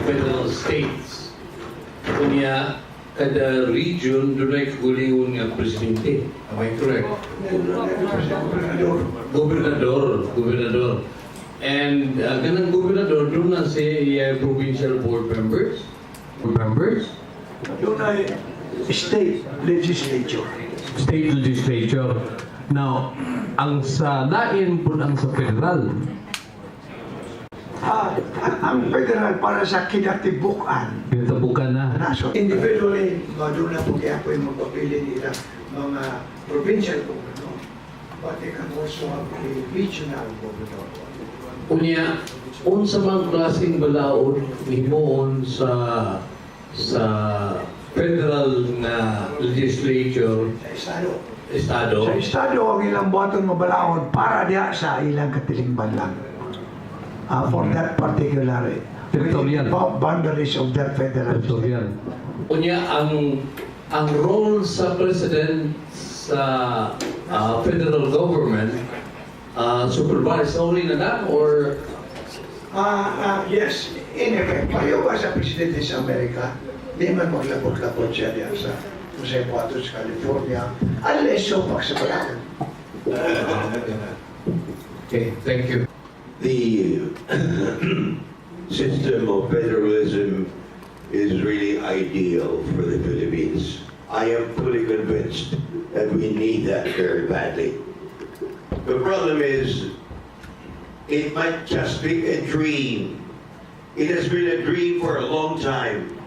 federal states. Kunya, kada region, doon ay kagulingon ng presidente. Am I correct? Gobernador. And ganang gobernador, doon na si provincial board members. Doon ay state legislature. State legislature. Now, ang sa lain po ang sa federal. Ang federal para sa kinatibukan. Pinatabukan na. So, individually, doon na po kaya po yung magpapili nila mga provincial governor. But they can also have a regional governor. Kunya, unsa mang klaseng balaod himoon sa federal na legislature Sa estado, ang ilang buhaton mabalaod para diha sa ilang katilingban lang. For that particular Territorial. boundaries of that federal state. Territorial. Kunya, ang role sa president sa federal government, supervise only na lang or Yes, in effect, payo ba sa presidente sa Amerika, di man maglabot-labot siya diyan sa Jose Patos, California, unless so pagsabalaan. okay, thank you. The system of federalism is really ideal for the Philippines. I am fully convinced that we need that very badly. The problem is, it might just be a dream. It has been a dream for a long time.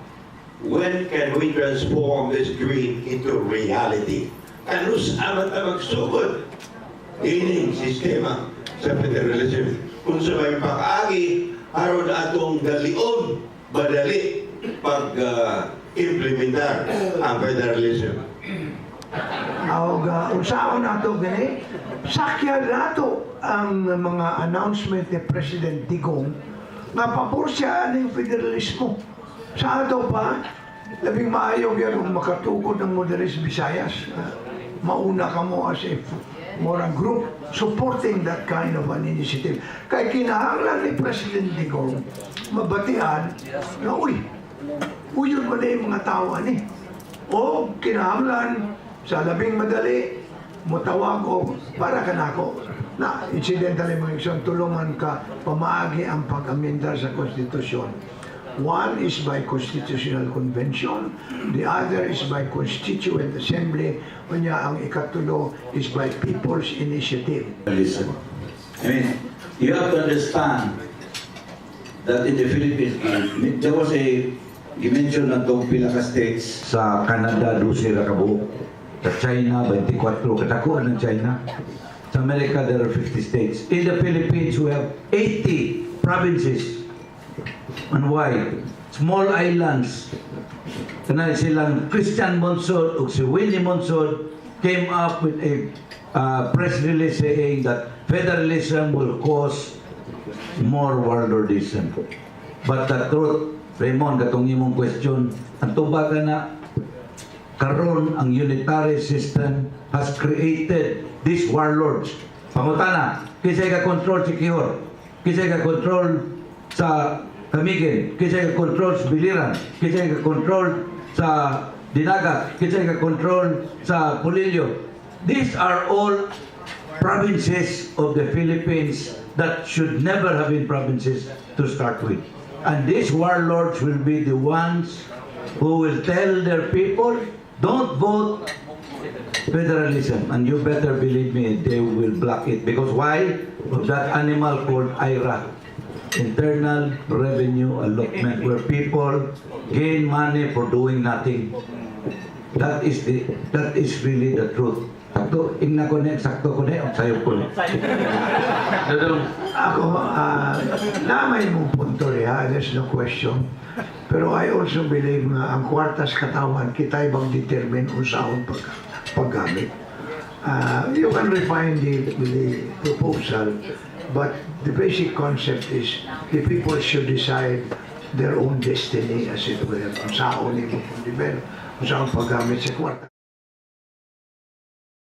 When can we transform this dream into reality? Ano sa magsugod? Ining sistema sa federalism. Kung sa may pag-agi, aron atong dalion, badali, pag-implementar ang federalism. Unsaon nato gani, sakyan nato ang mga announcement ni President Digong nga pabor siya ng federalismo. Sa ato pa, labing maayo yan kung makatukod ng Moderis Visayas. Mauna ka mo as a morang group supporting that kind of an initiative. Kaya kinahanglan ni President Digong mabatian na uyon mo na yung mga tao ani. O kinahanglan sa labing madali mutawag o para kanako na incidentally mga isang tulungan ka pamaagi ang pag-amenda sa konstitusyon. One is by constitutional convention, the other is by constituent assembly, kunya ang ikatulo is by people's initiative. Listen, I mean, you have to understand that in the Philippines, there was you mentioned na itong pila ka states sa Canada, 12 na kabuo. Sa China, 24. Katakuan ng China. Sa America, there are 50 states. In the Philippines, we have 80 provinces. And why? Small islands. Kanay silang Christian Monsod o si Willie Monsod came up with a press release saying that federalism will cause more warlordism. But the truth, Raymond, katong imong question, ang tubaga na karon ang unitary system has created these warlords. Pangutana, kisay ka control si Kihor, kisay ka control sa Camiguin, kisay ka control sa Biliran, kisay ka control sa Dinagat, kisay ka control sa Pulilio. These are all provinces of the Philippines that should never have been provinces to start with. And these warlords will be the ones who will tell their people, don't vote federalism. And you better believe me, they will block it. Because why? Of that animal called IRA, Internal Revenue Allotment, where people gain money for doing nothing. That is really the truth. Sakto, ingna ko na, sakto ko na, sayo ko na. Ako, namay mong punto riha, there's no question. Pero I also believe na ang kwartas katawan, kita ibang determine kung saan paggamit. You can refine the proposal, but the basic concept is the people should decide their own destiny, as it were, kung saan paggamit sa kwartas.